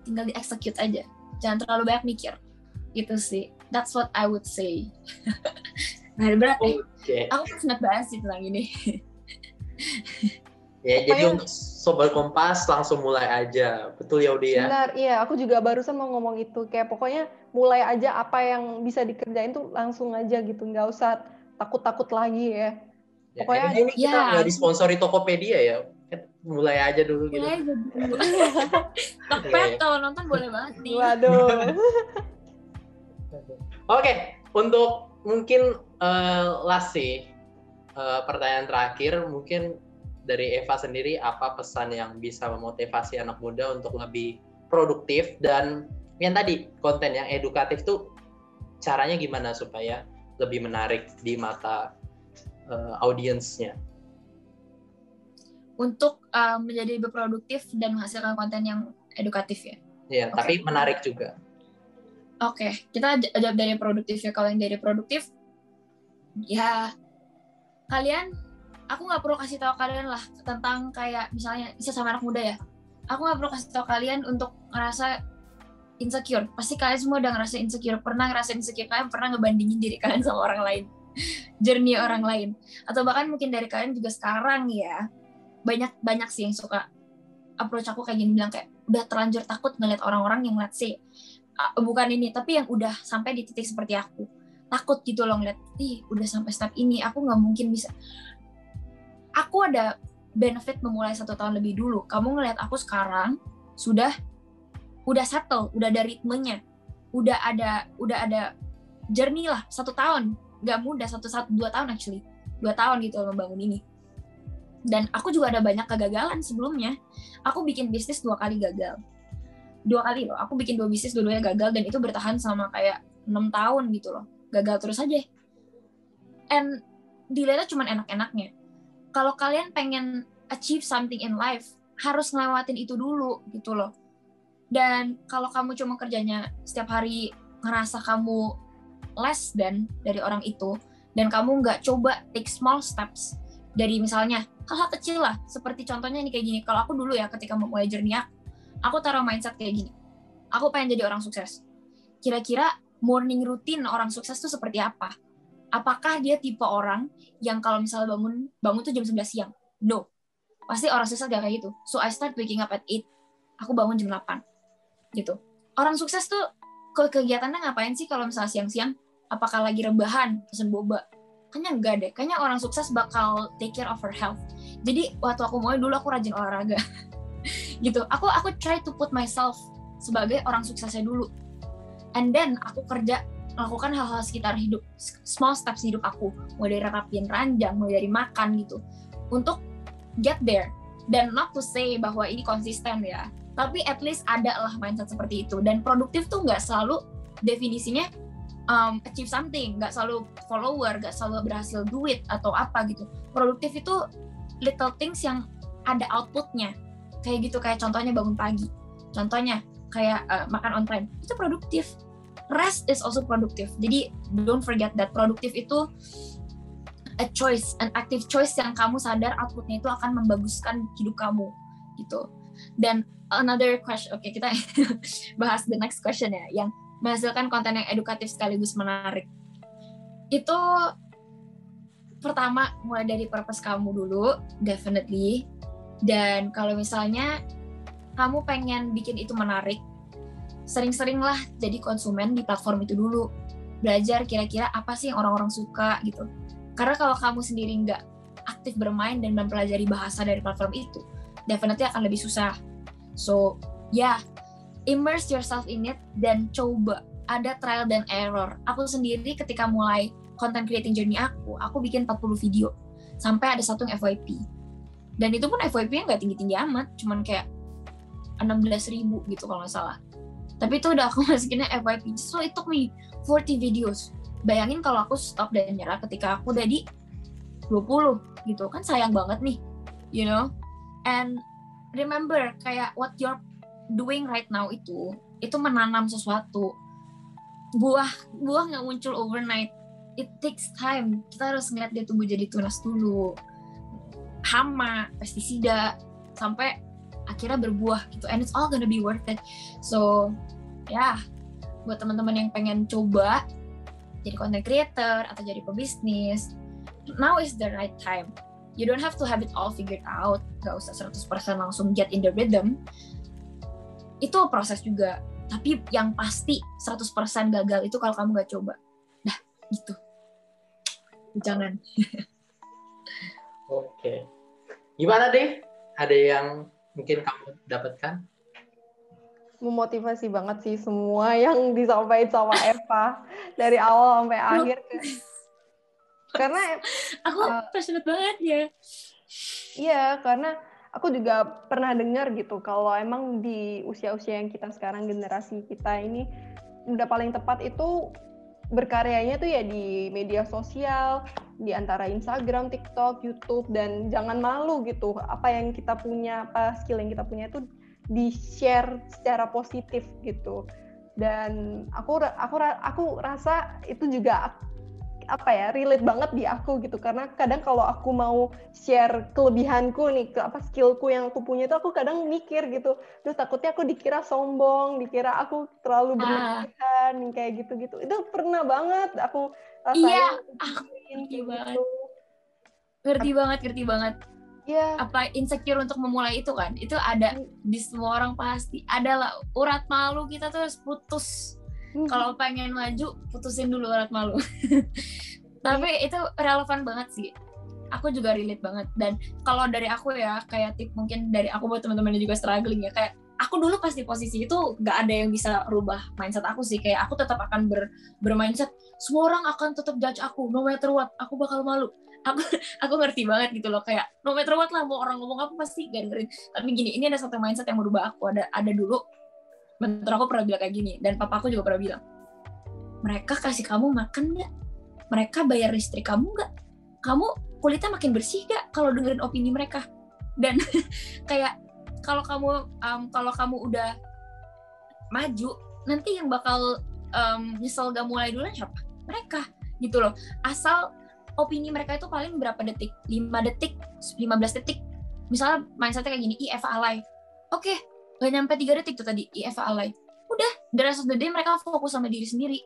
tinggal di-execute aja. Jangan terlalu banyak mikir. Gitu sih. That's what I would say. Nah, berat ya. Okay. Aku senang bahas sih tentang ini. Ya, jadi untuk Sobat Kompas langsung mulai aja. Betul ya, Udi ya? Benar, iya. Aku juga barusan mau ngomong itu. Kayak pokoknya mulai aja apa yang bisa dikerjain tuh langsung aja gitu. Nggak usah takut-takut lagi ya. Pokoknya ini kita nggak disponsori Tokopedia ya. Mulai aja dulu gitu. Mulai aja dulu. Tokped kalau nonton boleh banget nih. Waduh. Oke, untuk mungkin last sih pertanyaan terakhir mungkin dari Eva sendiri, apa pesan yang bisa memotivasi anak muda untuk lebih produktif dan yang tadi konten yang edukatif tuh caranya gimana supaya lebih menarik di mata audiensnya? Untuk menjadi lebih produktif dan menghasilkan konten yang edukatif ya. Iya, tapi menarik juga. Oke, kita jawab dari produktif ya. Kalau yang dari produktif, ya kalian, aku nggak perlu kasih tahu kalian lah tentang kayak misalnya sama anak muda ya. Aku nggak perlu kasih tahu kalian untuk ngerasa insecure. Pasti kalian semua udah ngerasa insecure. Pernah ngerasa insecure, kalian pernah ngebandingin diri kalian sama orang lain. Journey orang lain. Atau bahkan mungkin dari kalian juga sekarang ya, banyak sih yang suka approach aku kayak gini, bilang kayak udah terlanjur takut ngeliat orang-orang yang let's say bukan ini, tapi yang udah sampai di titik seperti aku, takut gitu loh ngeliat, udah sampai step ini, aku nggak mungkin bisa. Aku ada benefit memulai 1 tahun lebih dulu. Kamu ngeliat aku sekarang udah settle, udah ada ritmenya, udah ada journey lah. 1 tahun nggak mudah, 2 tahun actually, 2 tahun gitu membangun ini. Dan aku juga ada banyak kegagalan sebelumnya. Aku bikin bisnis 2 kali gagal. 2 kali loh. Aku bikin 2 bisnis, dua-duanya gagal. Dan itu bertahan sama kayak 6 tahun gitu loh. Gagal terus aja. And dilihatnya cuma enak-enaknya. Kalau kalian pengen achieve something in life, harus ngelewatin itu dulu gitu loh. Dan kalau kamu cuma kerjanya setiap hari ngerasa kamu less than dari orang itu, dan kamu nggak coba take small steps, dari misalnya hal-hal kecil lah, seperti contohnya ini kayak gini. Kalau aku dulu ya, ketika mau mulai journey aku taruh mindset kayak gini. Aku pengen jadi orang sukses. Kira-kira morning routine orang sukses tuh seperti apa? Apakah dia tipe orang yang kalau misalnya bangun tuh jam 11 siang? No. Pasti orang sukses gak kayak gitu. So I start waking up at 8. Aku bangun jam 8. Gitu. Orang sukses tuh kegiatannya ngapain sih kalau misalnya siang-siang? Apakah lagi rebahan, pesen boba? Kayaknya enggak deh. Kayaknya orang sukses bakal take care of her health. Jadi waktu aku mulai dulu aku rajin olahraga. Gitu. Aku try to put myself sebagai orang suksesnya dulu. And then aku kerja, melakukan hal-hal sekitar hidup, small steps hidup aku, mulai dari rapiin ranjang, mulai dari makan gitu, untuk get there. Dan not to say bahwa ini konsisten ya, tapi at least ada lah mindset seperti itu. Dan produktif tuh nggak selalu definisinya achieve something, nggak selalu follower, nggak selalu berhasil duit atau apa gitu. Produktif itu little things yang ada outputnya, kayak gitu. Kayak contohnya bangun pagi, contohnya kayak makan on time, itu produktif. Rest is also produktif. Jadi don't forget that produktif itu a choice, an active choice yang kamu sadar outputnya itu akan membaguskan hidup kamu gitu. Dan another question, oke, kita bahas the next question ya, yang menghasilkan konten yang edukatif sekaligus menarik. Itu pertama mulai dari purpose kamu dulu, definitely. Dan kalau misalnya kamu pengen bikin itu menarik, sering-seringlah jadi konsumen di platform itu dulu. Belajar kira-kira apa sih yang orang-orang suka gitu. Karena kalau kamu sendiri nggak aktif bermain dan mempelajari bahasa dari platform itu, definitely akan lebih susah. So, immerse yourself in it dan coba. Ada trial dan error. Aku sendiri ketika mulai content creating journey aku bikin 40 video. Sampai ada satu yang FYP. Dan itu pun FYP-nya nggak tinggi-tinggi amat, cuman kayak 16.000 gitu kalau nggak salah. Tapi itu udah aku masukinnya FYP. So it took me 40 videos. Bayangin kalau aku stop dan nyerah ketika aku udah di 20 gitu. Kan sayang banget nih, you know. And remember, kayak what you're doing right now itu menanam sesuatu. Buah nggak muncul overnight. It takes time. Kita harus ngeliat dia tumbuh jadi tunas dulu. Hama, pestisida, sampai akhirnya berbuah gitu. And it's all gonna be worth it. So, buat teman-teman yang pengen coba jadi content creator atau jadi pebisnis, now is the right time. You don't have to have it all figured out. Gak usah 100% langsung get in the rhythm. Itu proses juga. Tapi yang pasti 100% gagal itu kalau kamu gak coba. Dah, gitu. Jangan. Oke. Gimana deh? Ada yang mungkin kamu dapatkan? Memotivasi banget sih semua yang disampaikan sama Eva dari awal sampai akhir. Karena aku passionate banget ya. Iya, karena aku juga pernah dengar gitu kalau emang di usia-usia yang kita sekarang, generasi kita ini udah paling tepat itu berkaryanya tuh ya di media sosial, di antara Instagram, TikTok, YouTube, dan jangan malu gitu. Apa yang kita punya, apa skill yang kita punya itu di-share secara positif gitu. Dan aku rasa itu juga apa ya, relate banget di aku gitu, karena kadang kalau aku mau share kelebihanku nih, ke apa skillku yang aku punya itu, aku kadang mikir gitu, terus takutnya aku dikira sombong, dikira aku terlalu berlebihan, kayak gitu-gitu. Itu pernah banget aku rasain. Iya, ngerti banget. Ngerti banget. Iya. Apa insecure untuk memulai itu kan? Itu ada di semua orang pasti. Ada lah, urat malu kita tuh harus putus. Kalau pengen maju, putusin dulu urat malu. Tapi itu relevan banget sih. Aku juga relate banget. Dan kalau dari aku ya, kayak tip mungkin dari aku buat teman-teman yang juga struggling ya, kayak aku dulu pas di posisi itu gak ada yang bisa rubah mindset aku sih. Kayak aku tetap akan bermindset, semua orang akan tetap judge aku, no matter what, aku bakal malu. Aku ngerti banget gitu loh, kayak no matter what lah, mau orang ngomong apa pasti gak dengerin. Tapi gini, ini ada satu mindset yang merubah aku. Ada dulu mentor aku pernah bilang kayak gini, dan papa aku juga pernah bilang, mereka kasih kamu makan nggak? Mereka bayar listrik kamu nggak? Kamu kulitnya makin bersih nggak kalau dengerin opini mereka? Dan kayak kalau kamu udah maju, nanti yang bakal nyesel gak mulai duluan siapa? Mereka gitu loh. Asal opini mereka itu paling berapa detik? 5 detik, 15 detik. Misalnya mindsetnya kayak gini, Eva alay. Oke. Gak nyampe 3 detik tuh tadi, Eva alay. Udah, the rest of the day mereka fokus sama diri sendiri.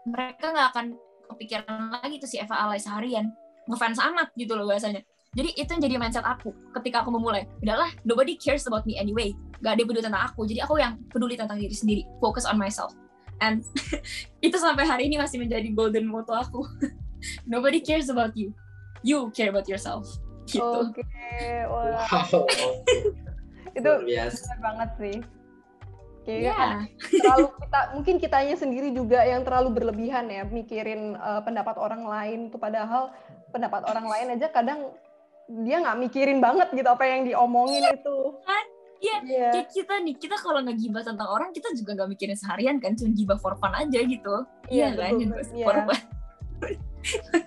Mereka gak akan kepikiran lagi tuh si Eva alay seharian. Ngefans amat gitu loh bahasanya. Jadi itu yang jadi mindset aku ketika aku memulai. Udahlah, nobody cares about me anyway. Gak ada yang peduli tentang aku. Jadi aku yang peduli tentang diri sendiri. Focus on myself. And itu sampai hari ini masih menjadi golden motto aku. Nobody cares about you. You care about yourself. Gitu. Oke. Wow. Itu benar banget sih. Kayaknya terlalu mungkin kitanya sendiri juga yang terlalu berlebihan ya, mikirin pendapat orang lain tuh, padahal pendapat orang lain aja kadang dia nggak mikirin banget gitu apa yang diomongin itu. Iya, kayak kita nih, kita kalau ngegibah tentang orang, kita juga nggak mikirin seharian kan, cuma gibah for fun aja gitu. Iya kan, for fun.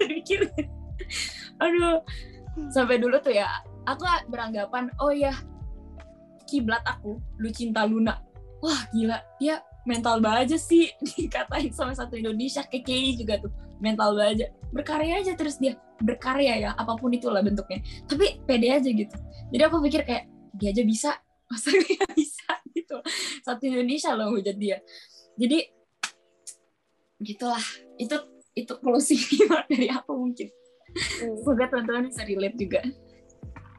Mikirin. Aduh, sampai dulu tuh ya, aku beranggapan, oh ya, kiblat aku, Lucinta Luna. Wah gila, dia mental baja sih, dikatain sama satu Indonesia, KKI juga tuh, mental baja. Berkarya aja terus dia, berkarya ya, apapun itulah bentuknya. Tapi pede aja gitu. Jadi aku pikir kayak, dia aja bisa, masa dia bisa gitu. Satu Indonesia loh hujat dia. Jadi, gitulah. Itu closing dari aku mungkin. Semoga teman-teman bisa relate juga.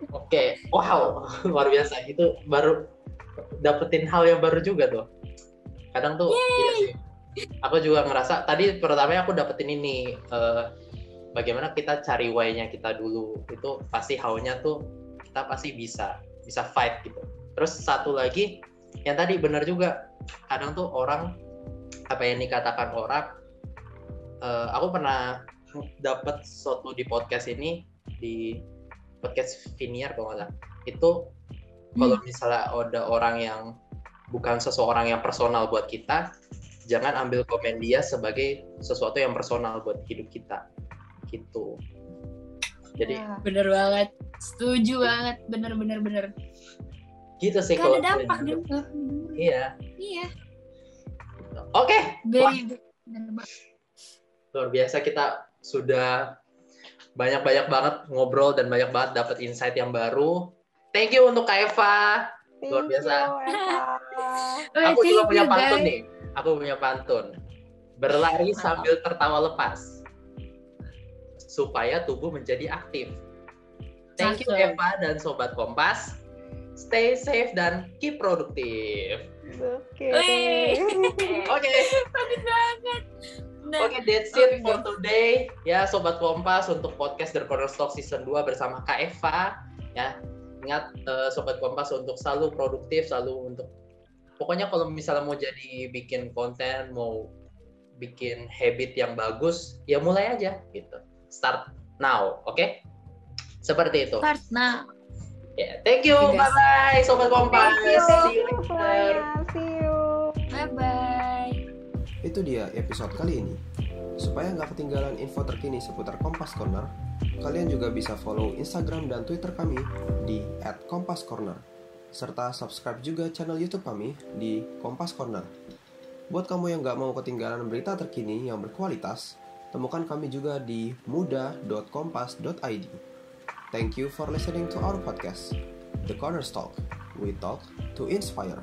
Oke, wow, luar biasa. Itu baru dapetin hal yang baru juga tuh. Kadang tuh, iya sih. Aku juga ngerasa, tadi pertamanya aku dapetin ini, bagaimana kita cari why-nya kita dulu. Itu pasti how-nya tuh, kita pasti bisa fight gitu. Terus satu lagi, yang tadi benar juga, kadang tuh orang, apa yang dikatakan orang, aku pernah dapat sesuatu di podcast ini, di podcast Viniar kalau nggak salah, itu kalau misalnya ada orang yang bukan seseorang yang personal buat kita, jangan ambil komen dia sebagai sesuatu yang personal buat hidup kita, gitu. Jadi bener banget, setuju banget, bener. Gitu sih kalau ada dampak juga. Iya. Oke. Luar biasa, kita sudah banyak banget ngobrol dan banyak banget dapat insight yang baru. Thank you untuk Kak Eva. Luar biasa. Aku juga punya pantun nih. Aku punya pantun. Berlari sambil tertawa lepas. Supaya tubuh menjadi aktif. Thank you Eva dan Sobat Kompas. Stay safe dan keep produktif. Oke. Bagus banget. Oke, that's it for today. Ya, Sobat Kompas, untuk podcast The Corner Stock Season 2 bersama Kak Eva. Ya, ingat Sobat Kompas untuk selalu produktif, selalu untuk pokoknya kalau misalnya mau jadi bikin konten, mau bikin habit yang bagus, ya mulai aja gitu. Start now, oke? Seperti itu. Start now. Yeah, thank you. Bye-bye Sobat Kompas. See you later. See you. Bye-bye. Itu dia episode kali ini. Supaya nggak ketinggalan info terkini seputar Kompas Corner, kalian juga bisa follow Instagram dan Twitter kami di @kompascorner, serta subscribe juga channel YouTube kami di Kompas Corner. Buat kamu yang nggak mau ketinggalan berita terkini yang berkualitas, temukan kami juga di muda.kompas.id. Thank you for listening to our podcast, The Corner Talk. We talk to inspire.